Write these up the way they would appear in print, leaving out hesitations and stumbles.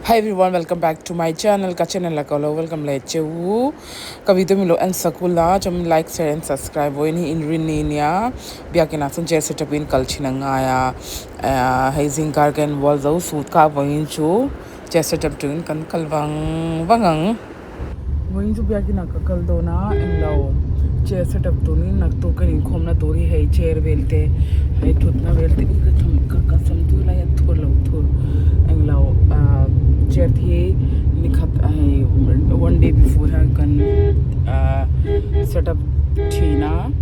Hi everyone, welcome back to my channel. Ka channel la kalo welcome le chewu. Ka video milo and sakula chom like, share and subscribe. Wo ini in rininia biya kina sun je setup in kalchina ngaya. Hazing gargan wall zo suit ka wo in chu je setup tu in kan kalwang wangang. Wo in chu biya kina ka kaldo na in lao. Je setup tu ni nak tu kan in khom na tori hai chair welte hai thut na welte ka thum ka sam tu la ya thur lo thur in lao. Chair thi nikhat one day before I can set up China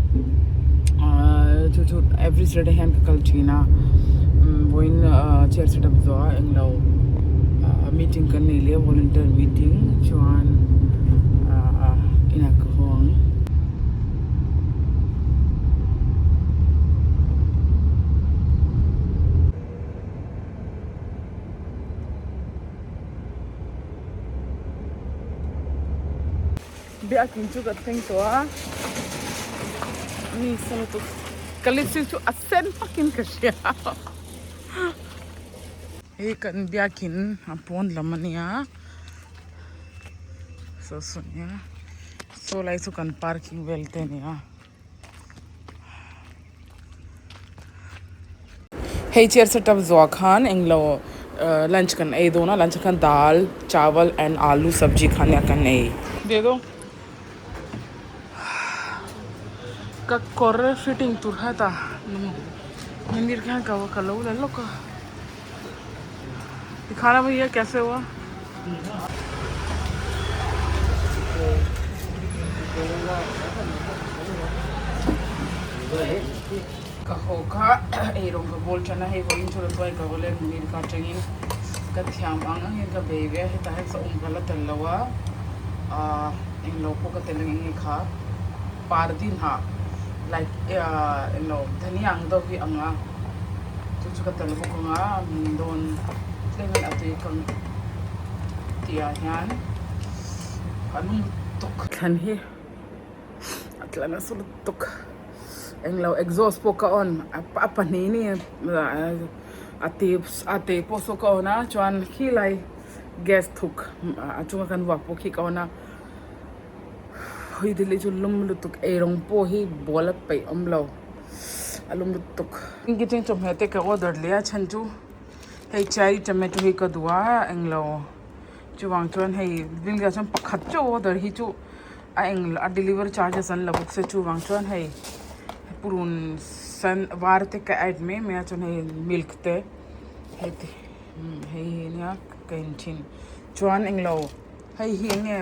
to every Saturday hand kal China when chair set up zo englo meeting karne liye volunteer meeting chuan ina kahong be akin chu ka thing to ni sama to kalit chu asen pakin ka siya kan be akin apon lamania so sonya so lai su kan parking welte niya hey chair setup zo khan englo lunch kan ei do na lunch kan dal chawal and aloo sabji khane kan ei de do का कोरे fitting तुर है ता मंदिर क्या का वो कलो ले लो का दिखाना भैया कैसे हुआ कहो का एरों का बोल चना है वो इन चोर तो एक बोले मंदिर का चंगिन का ध्यान आंगा ये का बेबे है ताहे से उनका तलवा इन लोगों का तेलंगी खा पार दिन हाँ like dhania ang daw hi anga chu ka talo ko nga don level atu kang tia yan anong tok kan hi atla na sulot tok englaw exhaust po ka on apa ni ate poso ka ona chuan khilai gas thuk achunga kan wa po khi ka ona hui dili chu lum lutuk erong po hi bola pai omlo alum lutuk ingi ting chom hete ka order le chan chu hei chai tomato hi ka duwa englo chuwang chon hei vinga chom pakhat chu order hi chu a englo a deliver charges an labuk se chuwang chon hei purun san war te ka add me chon hei milk te hei hei nya kain chin chuan englo hei hi nge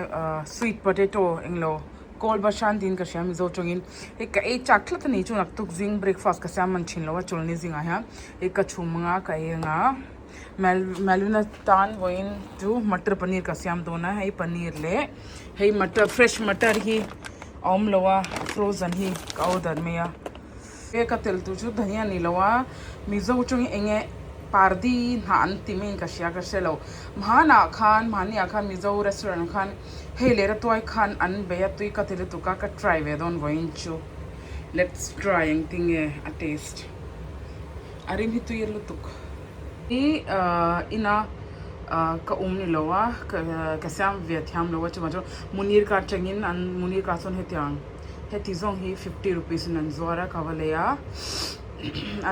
sweet potato englo cold bashan din ka sham zo chongin ek e chaklat ni chu nak tuk jing breakfast ka sam man chin lawa chulni jing a ha ek ka chumanga ka nga meluna tan voin tu matar paneer ka sam dona hai paneer le hai matar fresh matar hi om lawa frozen hi ka order me ya ek ka tel tu chu dhania ni lawa mi zo chong enge pardi han timin ka shya ka selo mhana khan mizo restaurant khan hey lera toy khan an beya tui ka tele tu ka try we don voin chu let's try anything a taste arim hi tu yelu tuk I ina ka ni lawa ka sam vietnam lawa chu majo munir ka changin an munir ka son hetiang heti zong hi 50 rupees nan zora ka waleya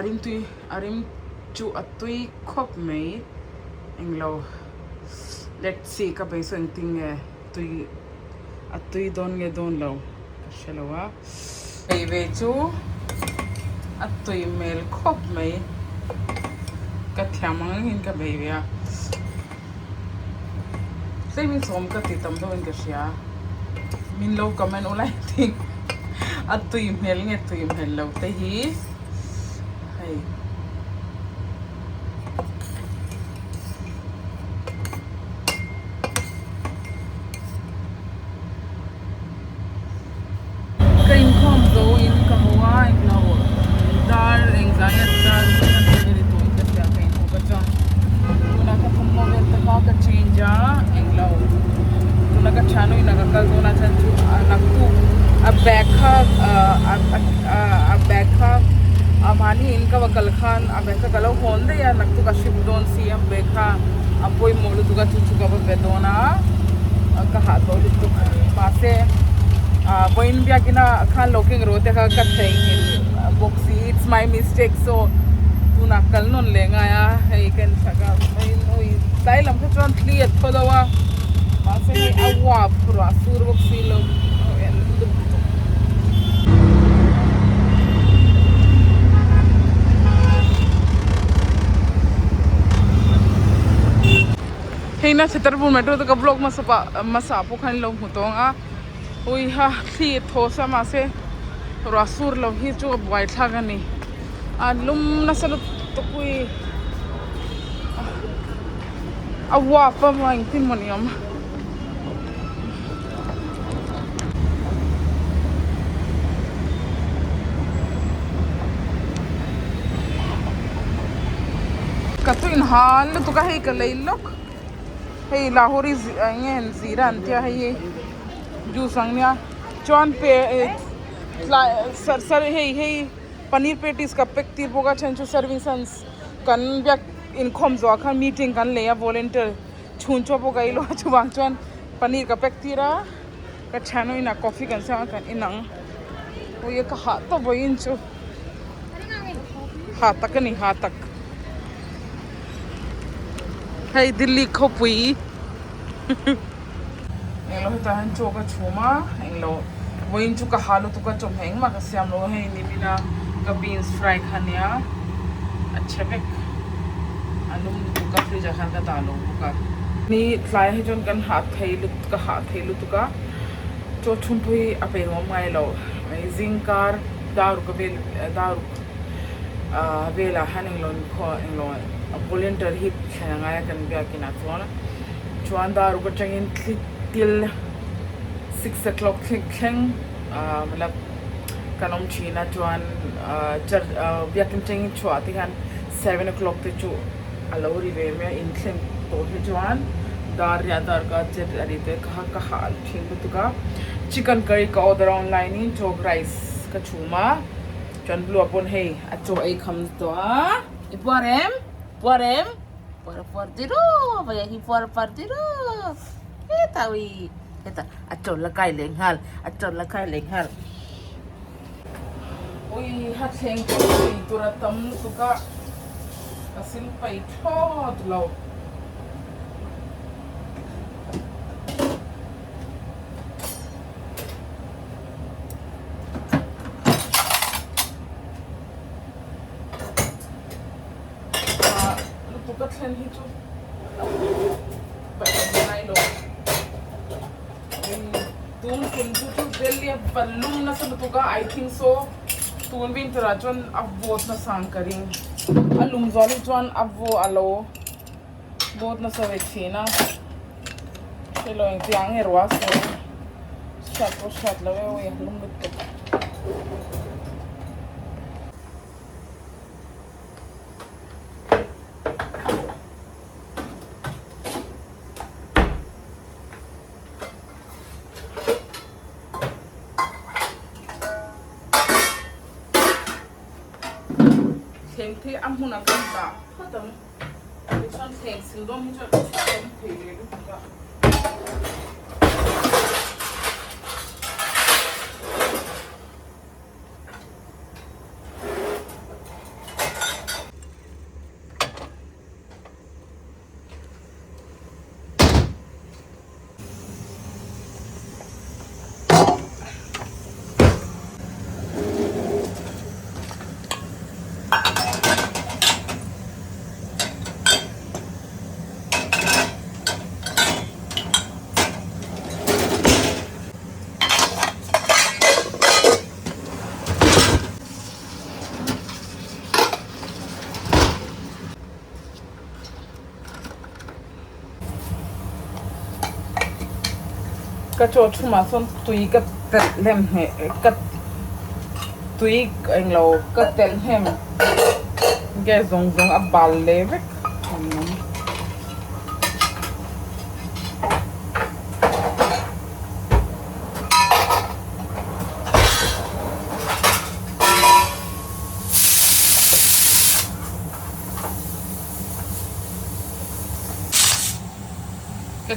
arim chu atui khop mei englo let's see ka bai so anything tui atui don lo shalawa ei ve chu atui mel khop mei ka thamang hin ka bai ya sei min som ka ti tam do in ka sia min lo comment ulai thing atui mel nge tui mel lo te hi hey abani inka wakal khan abeka kalau honde ya naktu ka ship don siam beka apoy mo lu tuga chuchuga ba bedona ka ha to lu tu pase boin bia kina khan looking rote ka ka thing in boxy it's my mistake so tu na kal non le nga ya hey kan saka mai noi dai lam ka chon clear thodawa pase hey awa pura sur boxy lo hey na Chhatarpur metro to ka vlog masa po khan lo hutong a ui ha thi thosa ma se rasur lo hi chu bai thagani alum na salu to kui awa pa mang tin moniam ka tu in hal tu ka hei ka leilok hey lahori ngen ziran tia hei ju sangnya chon pe sar hey paneer patties ka pek tir boga chanchu services kan byak in khom zo khan meeting kan le ya volunteer chuncho boga ilo chuwang chon paneer ka pek tira ka chano ina coffee kan sa kan inang o ye ka ha to boin chu ha tak ni ha tak hey Delhi khopui englo ta han choka chuma englo voin chu ka halu tu ka chom heng ma ka siam lo he ni bina ka beans fry khania acha bek alum tu ka fridge khan ka ta lo ka ni tlai he jon kan ha thailu tu ka cho chum pui ape ro mai lo zingkar daru ka bel daru vela haning lon kho englo volunteer hip khanga ya kan bia kina chona chuan daru ka changin till 6 o'clock kheng matlab kanom china chuan char biakin changin chua ti han 7 o'clock te chu alori ve me in thlem to he chuan dar ya dar ka chet ari te ka hal thing tu ka chicken curry ka order online in chok rice ka chuma chuan blue upon hey acho ai kham to iporem por tiro vaya hi por partiro eta wi eta achol la kai leng hal oi ha theng ko turatam tuka asil pai thot lo tuka thlen hi chu pa nai lo tun kun chu delhi ballum na sa tuka I think so tun bin tara chon avot na sang karing alum zoli chon avo alo bot na sa vechina chelo en tiang herwa so shat lo we lum lut theng the amhuna kan ta khatam chon theng sindom hi chon thei le ka cho chuma son tui ka tel lem he ka tui englo ka tel hem ge zong abal levek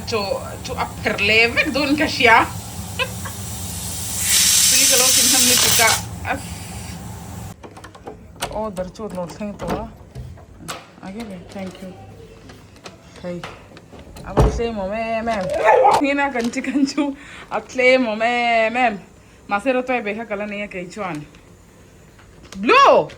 to a perleve doon ka siya. Sige kalau kinham ni tika. Oh, darchot no thing to ha. Again, thank you. Hey. अब claim mo mem. Hina kanchi kanchu. A claim mo mem. Masero to e beha kala niya kay chuan. Blue.